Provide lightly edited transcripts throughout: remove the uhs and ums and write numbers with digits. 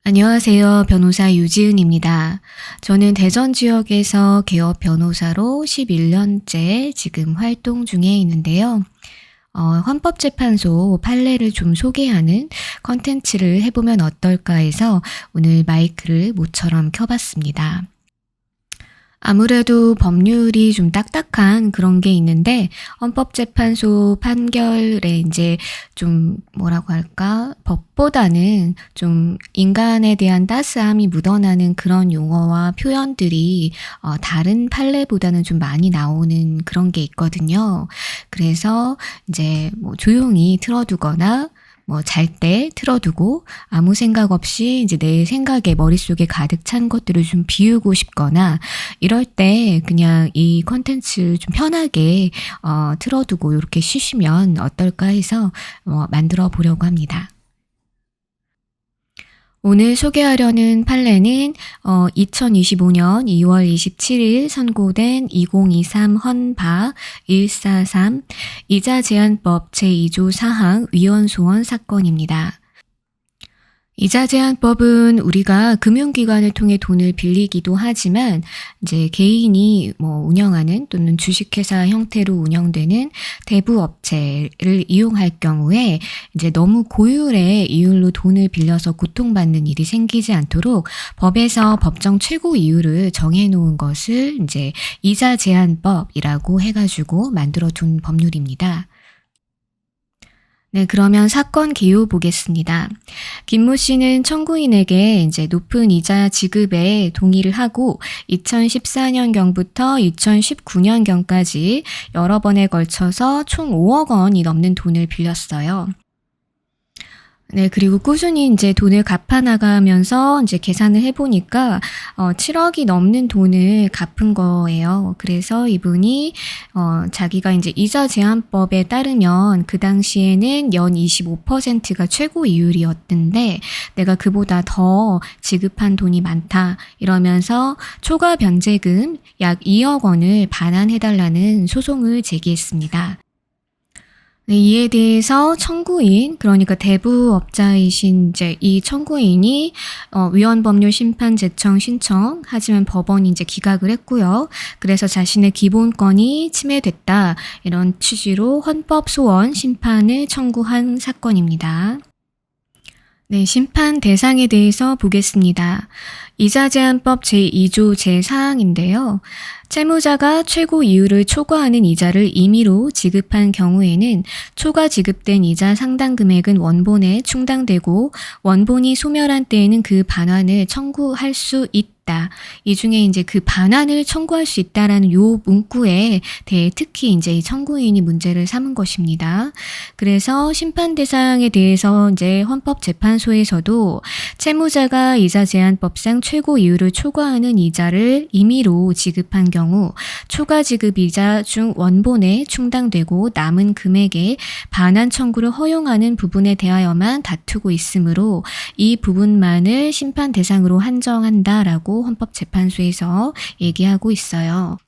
안녕하세요. 변호사 유지은입니다. 저는 대전 지역에서 개업 변호사로 11년째 지금 활동 중에 있는데요. 헌법재판소 판례를 좀 소개하는 컨텐츠를 해보면 어떨까 해서 오늘 마이크를 모처럼 켜봤습니다. 아무래도 법률이 좀 딱딱한 그런 게 있는데 헌법재판소 판결에 이제 좀 뭐라고 할까? 법보다는 좀 인간에 대한 따스함이 묻어나는 그런 용어와 표현들이 다른 판례보다는 좀 많이 나오는 그런 게 있거든요. 그래서 이제 뭐 조용히 틀어두거나 뭐 잘 때 틀어두고 아무 생각 없이 이제 내 생각에 머릿속에 가득 찬 것들을 좀 비우고 싶거나 이럴 때 그냥 이 콘텐츠 좀 편하게 틀어두고 이렇게 쉬시면 어떨까 해서 만들어 보려고 합니다. 오늘 소개하려는 판례는 2025년 2월 27일 선고된 2023 헌바 143 이자제한법 제2조 사항 위헌소원 사건입니다. 이자제한법은 우리가 금융기관을 통해 돈을 빌리기도 하지만 이제 개인이 운영하는 또는 주식회사 형태로 운영되는 대부업체를 이용할 경우에 이제 너무 고율의 이율로 돈을 빌려서 고통받는 일이 생기지 않도록 법에서 법정 최고 이율을 정해 놓은 것을 이제 이자제한법이라고 해가지고 만들어 둔 법률입니다. 네, 그러면 사건 개요 보겠습니다. 김모 씨는 청구인에게 이제 높은 이자 지급에 동의를 하고 2014년경부터 2019년경까지 여러 번에 걸쳐서 총 5억 원이 넘는 돈을 빌렸어요. 네, 그리고 꾸준히 이제 돈을 갚아 나가면서 이제 계산을 해보니까 7억이 넘는 돈을 갚은 거예요. 그래서 이분이 자기가 이제 이자 제한법에 따르면 그 당시에는 연 25%가 최고 이율이었는데 내가 그보다 더 지급한 돈이 많다 이러면서 초과 변제금 약 2억 원을 반환해달라는 소송을 제기했습니다. 네, 이에 대해서 청구인, 그러니까 대부업자이신 이제 이 청구인이 위헌법률 심판 제청 신청, 하지만 법원이 이제 기각을 했고요. 그래서 자신의 기본권이 침해됐다 이런 취지로 헌법소원 심판을 청구한 사건입니다. 네, 심판 대상에 대해서 보겠습니다. 이자제한법 제2조 제4항인데요. 채무자가 최고 이율을 초과하는 이자를 임의로 지급한 경우에는 초과 지급된 이자 상당 금액은 원본에 충당되고 원본이 소멸한 때에는 그 반환을 청구할 수 있다. 이 중에 이제 그 반환을 청구할 수 있다라는 요 문구에 대해 특히 이제 이 청구인이 문제를 삼은 것입니다. 그래서 심판 대상에 대해서 이제 헌법재판소에서도 채무자가 이자 제한법상 최고 이율을 초과하는 이자를 임의로 지급한 경우 초과 지급 이자 중 원본에 충당되고 남은 금액에 반환 청구를 허용하는 부분에 대하여만 다투고 있으므로 이 부분만을 심판 대상으로 한정한다라고 헌법재판소에서 얘기하고 있어요.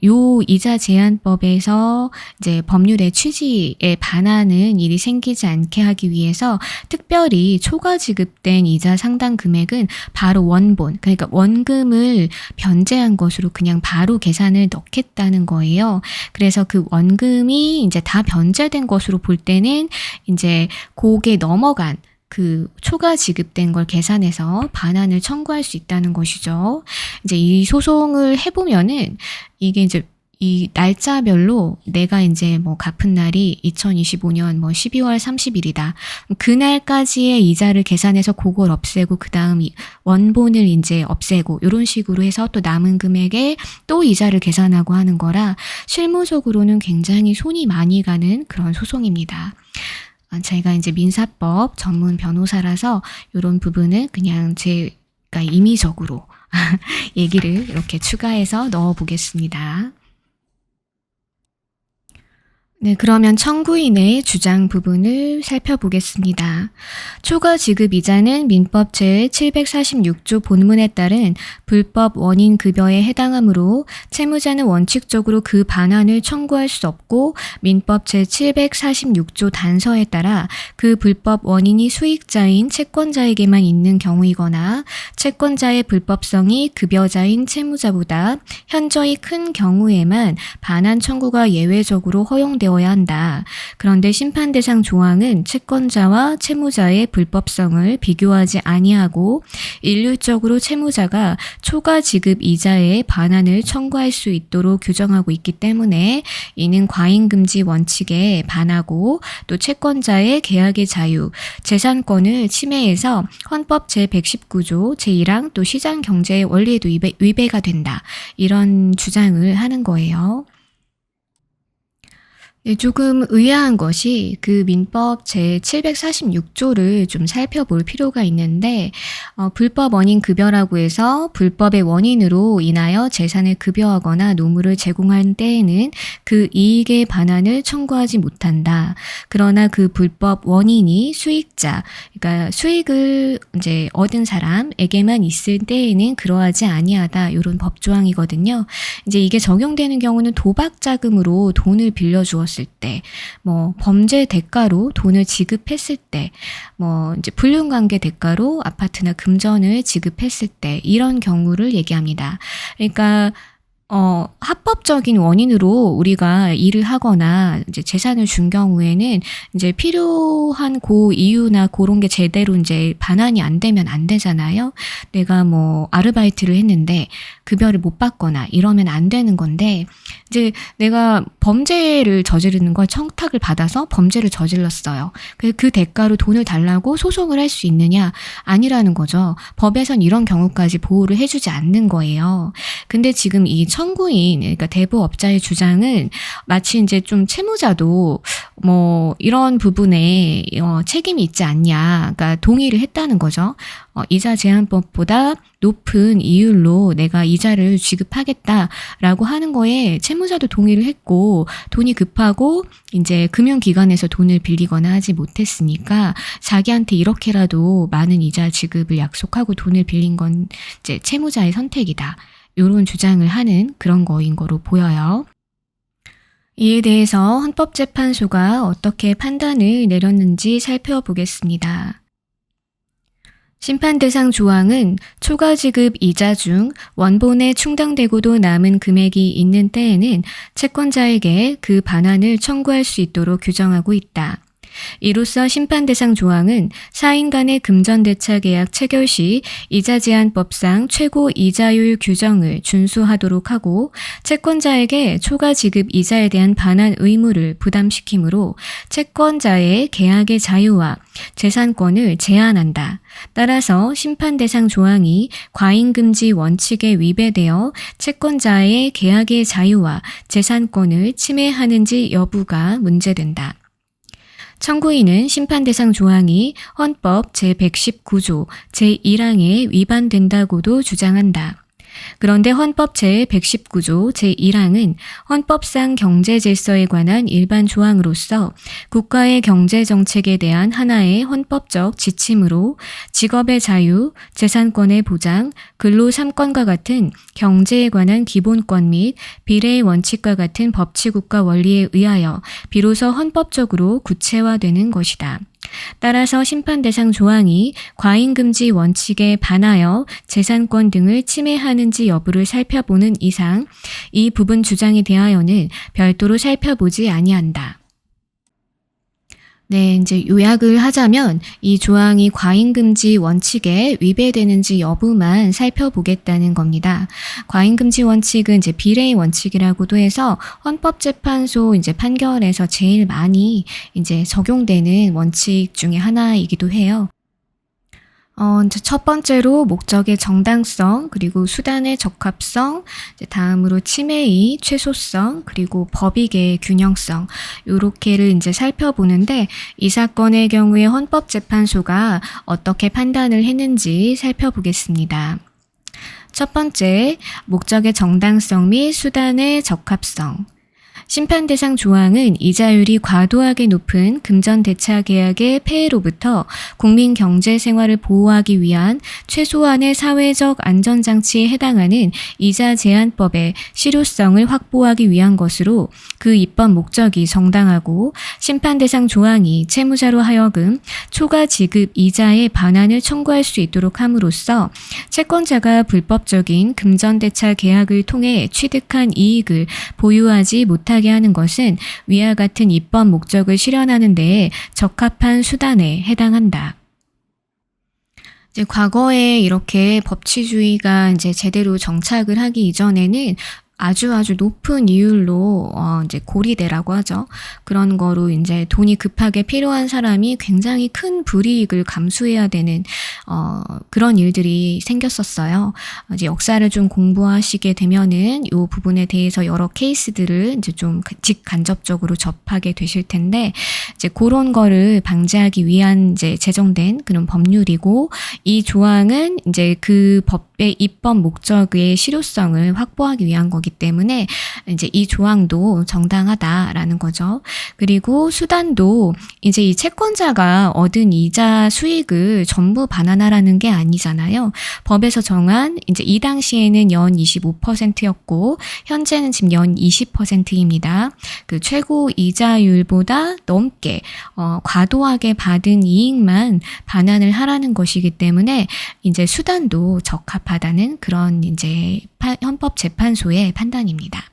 요 이자 제한법에서 이제 법률의 취지에 반하는 일이 생기지 않게 하기 위해서 특별히 초과 지급된 이자 상당 금액은 바로 원본, 그러니까 원금을 변제한 것으로 그냥 바로 계산을 넣겠다는 거예요. 그래서 그 원금이 이제 다 변제된 것으로 볼 때는 이제 그게 넘어간 그 초과 지급된 걸 계산해서 반환을 청구할 수 있다는 것이죠. 이제 이 소송을 해보면은 이게 이제 이 날짜별로 내가 이제 갚은 날이 2025년 12월 30일이다. 그날까지의 이자를 계산해서 그걸 없애고 그 다음 원본을 이제 없애고 이런 식으로 해서 또 남은 금액에 또 이자를 계산하고 하는 거라 실무적으로는 굉장히 손이 많이 가는 그런 소송입니다. 제가 이제 민사법 전문 변호사라서 이런 부분은 그냥 제가 임의적으로 얘기를 이렇게 추가해서 넣어 보겠습니다. 네, 그러면 청구인의 주장 부분을 살펴보겠습니다. 초과 지급 이자는 민법 제746조 본문에 따른 불법 원인 급여에 해당하므로 채무자는 원칙적으로 그 반환을 청구할 수 없고 민법 제746조 단서에 따라 그 불법 원인이 수익자인 채권자에게만 있는 경우이거나 채권자의 불법성이 급여자인 채무자보다 현저히 큰 경우에만 반환 청구가 예외적으로 허용되어야 한다. 그런데 심판 대상 조항은 채권자와 채무자의 불법성을 비교하지 아니하고 일률적으로 채무자가 초과 지급 이자의 반환을 청구할 수 있도록 규정하고 있기 때문에 이는 과잉금지 원칙에 반하고 또 채권자의 계약의 자유, 재산권을 침해해서 헌법 제119조 제1항 또 시장경제의 원리에도 위배가 된다. 이런 주장을 하는 거예요. 네, 조금 의아한 것이 그 민법 제746조를 좀 살펴볼 필요가 있는데 불법 원인 급여라고 해서 불법의 원인으로 인하여 재산을 급여하거나 노무를 제공한 때에는 그 이익의 반환을 청구하지 못한다. 그러나 그 불법 원인이 수익자, 그러니까 수익을 이제 얻은 사람에게만 있을 때에는 그러하지 아니하다. 이런 법조항이거든요. 이제 이게 적용되는 경우는 도박 자금으로 돈을 빌려 주었을 때, 범죄 대가로 돈을 지급했을 때, 이제 불륜관계 대가로 아파트나 금전을 지급했을 때, 이런 경우를 얘기합니다. 그러니까, 합법적인 원인으로 우리가 일을 하거나 이제 재산을 준 경우에는 이제 필요한 이유나 그런 게 제대로 이제 반환이 안 되면 안 되잖아요. 내가 아르바이트를 했는데 급여를 못 받거나 이러면 안 되는 건데 이제 내가 범죄를 저지르는 걸 청탁을 받아서 범죄를 저질렀어요. 그 대가로 돈을 달라고 소송을 할 수 있느냐? 아니라는 거죠. 법에선 이런 경우까지 보호를 해주지 않는 거예요. 근데 지금 이 청구인, 그러니까 대부업자의 주장은 마치 이제 좀 채무자도 이런 부분에 책임이 있지 않냐, 그러니까 동의를 했다는 거죠. 이자 제한법보다 높은 이율로 내가 이자를 지급하겠다라고 하는 거에 채무자도 동의를 했고 돈이 급하고 이제 금융기관에서 돈을 빌리거나 하지 못했으니까 자기한테 이렇게라도 많은 이자 지급을 약속하고 돈을 빌린 건 이제 채무자의 선택이다. 이런 주장을 하는 그런 거인 거로 보여요. 이에 대해서 헌법재판소가 어떻게 판단을 내렸는지 살펴보겠습니다. 심판 대상 조항은 초과 지급 이자 중 원본에 충당되고도 남은 금액이 있는 때에는 채권자에게 그 반환을 청구할 수 있도록 규정하고 있다. 이로써 심판 대상 조항은 사인 간의 금전대차 계약 체결 시 이자 제한법상 최고 이자율 규정을 준수하도록 하고 채권자에게 초과 지급 이자에 대한 반환 의무를 부담시키므로 채권자의 계약의 자유와 재산권을 제한한다. 따라서 심판 대상 조항이 과잉금지 원칙에 위배되어 채권자의 계약의 자유와 재산권을 침해하는지 여부가 문제된다. 청구인은 심판 대상 조항이 헌법 제119조 제1항에 위반된다고도 주장한다. 그런데 헌법 제119조 제1항은 헌법상 경제질서에 관한 일반 조항으로서 국가의 경제정책에 대한 하나의 헌법적 지침으로 직업의 자유, 재산권의 보장, 근로 3권과 같은 경제에 관한 기본권 및 비례의 원칙과 같은 법치국가 원리에 의하여 비로소 헌법적으로 구체화되는 것이다. 따라서 심판 대상 조항이 과잉금지 원칙에 반하여 재산권 등을 침해하는지 여부를 살펴보는 이상 이 부분 주장에 대하여는 별도로 살펴보지 아니한다. 네, 이제 요약을 하자면 이 조항이 과잉금지 원칙에 위배되는지 여부만 살펴보겠다는 겁니다. 과잉금지 원칙은 이제 비례의 원칙이라고도 해서 헌법재판소 이제 판결에서 제일 많이 이제 적용되는 원칙 중에 하나이기도 해요. 이제 첫 번째로 목적의 정당성, 그리고 수단의 적합성, 이제 다음으로 침해의 최소성, 그리고 법익의 균형성, 요렇게를 이제 살펴보는데 이 사건의 경우에 헌법재판소가 어떻게 판단을 했는지 살펴보겠습니다. 첫 번째, 목적의 정당성 및 수단의 적합성. 심판 대상 조항은 이자율이 과도하게 높은 금전대차 계약의 폐해로부터 국민 경제 생활을 보호하기 위한 최소한의 사회적 안전장치에 해당하는 이자 제한법의 실효성을 확보하기 위한 것으로 그 입법 목적이 정당하고 심판 대상 조항이 채무자로 하여금 초과 지급 이자의 반환을 청구할 수 있도록 함으로써 채권자가 불법적인 금전대차 계약을 통해 취득한 이익을 보유하지 못하게 하는 것은 위와 같은 입법 목적을 실현하는 데에 적합한 수단에 해당한다. 이제 과거에 이렇게 법치주의가 이제 제대로 정착을 하기 이전에는 아주 높은 이율로 이제 고리대라고 하죠. 그런 거로 이제 돈이 급하게 필요한 사람이 굉장히 큰 불이익을 감수해야 되는 그런 일들이 생겼었어요. 이제 역사를 좀 공부하시게 되면은 이 부분에 대해서 여러 케이스들을 이제 좀 직간접적으로 접하게 되실 텐데, 이제 그런 거를 방지하기 위한 이제 제정된 그런 법률이고, 이 조항은 이제 그 법의 입법 목적의 실효성을 확보하기 위한 거기 때문에 이제 이 조항도 정당하다라는 거죠. 그리고 수단도 이제 이 채권자가 얻은 이자 수익을 전부 반환하라는 게 아니잖아요. 법에서 정한 이제 이 당시에는 연 25%였고 현재는 지금 연 20%입니다. 그 최고 이자율보다 넘게 과도하게 받은 이익만 반환을 하라는 것이기 때문에 이제 수단도 적합하다는 그런 이제 헌법재판소의 판단입니다.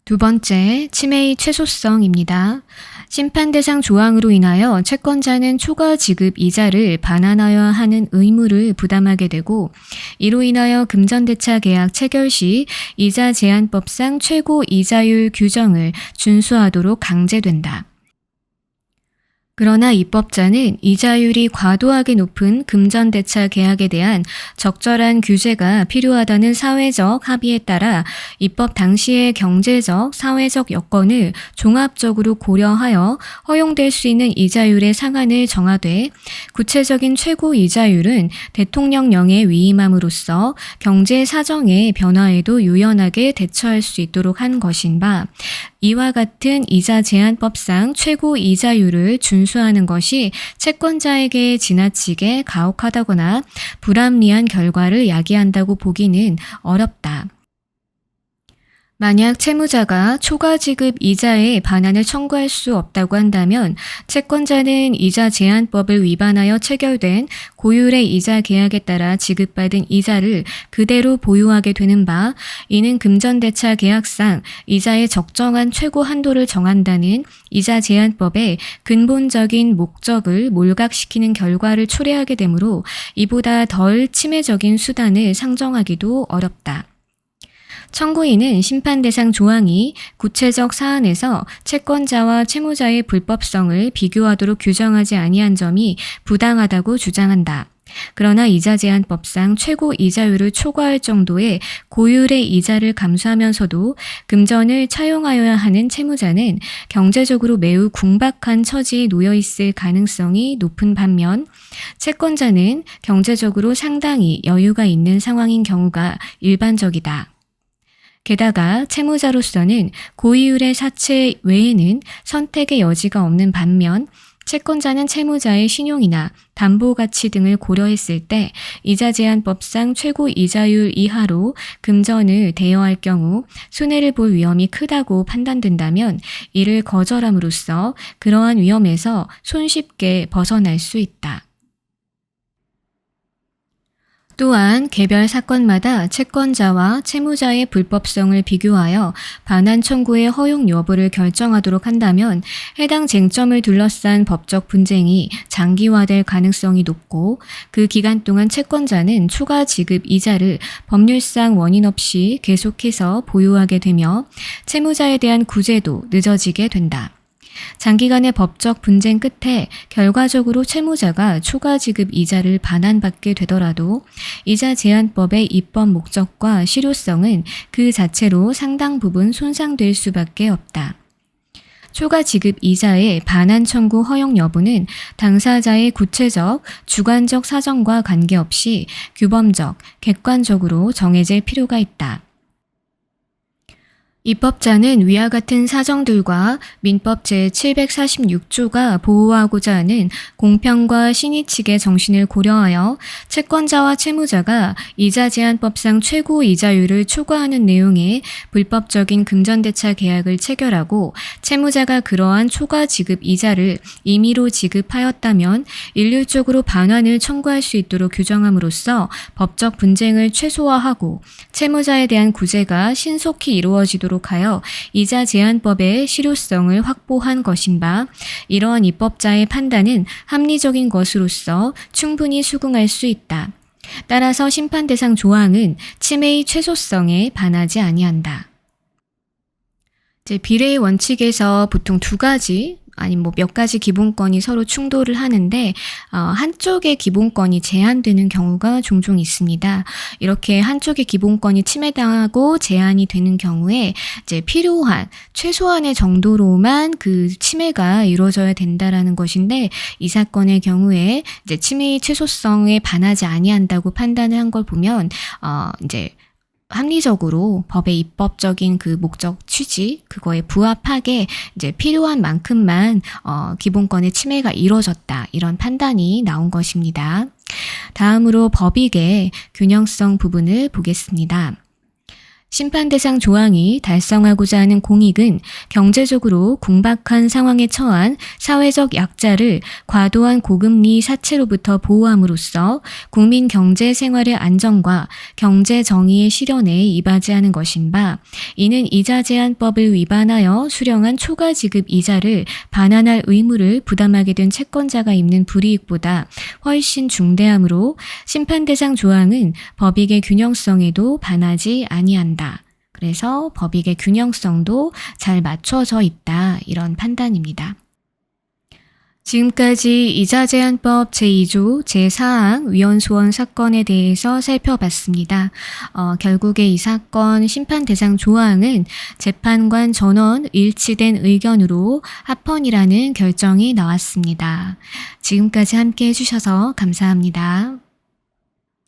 두 번째, 침해의 최소성입니다. 심판 대상 조항으로 인하여 채권자는 초과 지급 이자를 반환하여야 하는 의무를 부담하게 되고, 이로 인하여 금전대차 계약 체결 시 이자 제한법상 최고 이자율 규정을 준수하도록 강제된다. 그러나 입법자는 이자율이 과도하게 높은 금전대차 계약에 대한 적절한 규제가 필요하다는 사회적 합의에 따라 입법 당시의 경제적, 사회적 여건을 종합적으로 고려하여 허용될 수 있는 이자율의 상한을 정하되, 구체적인 최고 이자율은 대통령령에 위임함으로써 경제 사정의 변화에도 유연하게 대처할 수 있도록 한 것인 바, 이와 같은 이자 제한법상 최고 이자율을 준수하는 것이 채권자에게 지나치게 가혹하다거나 불합리한 결과를 야기한다고 보기는 어렵다. 만약 채무자가 초과 지급 이자의 반환을 청구할 수 없다고 한다면 채권자는 이자 제한법을 위반하여 체결된 고율의 이자 계약에 따라 지급받은 이자를 그대로 보유하게 되는 바, 이는 금전대차 계약상 이자의 적정한 최고 한도를 정한다는 이자 제한법의 근본적인 목적을 몰각시키는 결과를 초래하게 되므로 이보다 덜 침해적인 수단을 상정하기도 어렵다. 청구인은 심판 대상 조항이 구체적 사안에서 채권자와 채무자의 불법성을 비교하도록 규정하지 아니한 점이 부당하다고 주장한다. 그러나 이자 제한법상 최고 이자율을 초과할 정도의 고율의 이자를 감수하면서도 금전을 차용하여야 하는 채무자는 경제적으로 매우 궁박한 처지에 놓여 있을 가능성이 높은 반면, 채권자는 경제적으로 상당히 여유가 있는 상황인 경우가 일반적이다. 게다가 채무자로서는 고이율의 사채 외에는 선택의 여지가 없는 반면, 채권자는 채무자의 신용이나 담보 가치 등을 고려했을 때 이자 제한법상 최고 이자율 이하로 금전을 대여할 경우 손해를 볼 위험이 크다고 판단된다면 이를 거절함으로써 그러한 위험에서 손쉽게 벗어날 수 있다. 또한 개별 사건마다 채권자와 채무자의 불법성을 비교하여 반환 청구의 허용 여부를 결정하도록 한다면 해당 쟁점을 둘러싼 법적 분쟁이 장기화될 가능성이 높고, 그 기간 동안 채권자는 초과 지급 이자를 법률상 원인 없이 계속해서 보유하게 되며 채무자에 대한 구제도 늦어지게 된다. 장기간의 법적 분쟁 끝에 결과적으로 채무자가 초과 지급 이자를 반환받게 되더라도 이자 제한법의 입법 목적과 실효성은 그 자체로 상당 부분 손상될 수밖에 없다. 초과 지급 이자의 반환 청구 허용 여부는 당사자의 구체적, 주관적 사정과 관계없이 규범적, 객관적으로 정해질 필요가 있다. 입법자는 위와 같은 사정들과 민법 제746조가 보호하고자 하는 공평과 신의 측의 정신을 고려하여 채권자와 채무자가 이자 제한법상 최고 이자율을 초과하는 내용의 불법적인 금전대차 계약을 체결하고 채무자가 그러한 초과 지급 이자를 임의로 지급하였다면 일률적으로 반환을 청구할 수 있도록 규정함으로써 법적 분쟁을 최소화하고 채무자에 대한 구제가 신속히 이루어지도록 하여 이자 제한법의 실효성을 확보한 것인 바 이러한 입법자의 판단은 합리적인 것으로서 충분히 수긍할 수 있다. 따라서 심판 대상 조항은 침해의 최소성에 반하지 아니한다. 비례의 원칙에서 보통 두 가지 아니면 몇 가지 기본권이 서로 충돌을 하는데 한쪽의 기본권이 제한되는 경우가 종종 있습니다. 이렇게 한쪽의 기본권이 침해당하고 제한이 되는 경우에 이제 필요한 최소한의 정도로만 그 침해가 이루어져야 된다라는 것인데 이 사건의 경우에 이제 침해의 최소성에 반하지 아니한다고 판단을 한 걸 보면 이제 합리적으로 법의 입법적인 그 목적 취지 그거에 부합하게 이제 필요한 만큼만 기본권의 침해가 이루어졌다 이런 판단이 나온 것입니다. 다음으로 법익의 균형성 부분을 보겠습니다. 심판 대상 조항이 달성하고자 하는 공익은 경제적으로 궁박한 상황에 처한 사회적 약자를 과도한 고금리 사채로부터 보호함으로써 국민 경제 생활의 안정과 경제 정의의 실현에 이바지하는 것인 바 이는 이자 제한법을 위반하여 수령한 초과 지급 이자를 반환할 의무를 부담하게 된 채권자가 입는 불이익보다 훨씬 중대하므로 심판 대상 조항은 법익의 균형성에도 반하지 아니한다. 그래서 법익의 균형성도 잘 맞춰져 있다. 이런 판단입니다. 지금까지 이자제한법 제2조 제4항 위헌소원 사건에 대해서 살펴봤습니다. 결국에 이 사건 심판 대상 조항은 재판관 전원 일치된 의견으로 합헌이라는 결정이 나왔습니다. 지금까지 함께 해주셔서 감사합니다.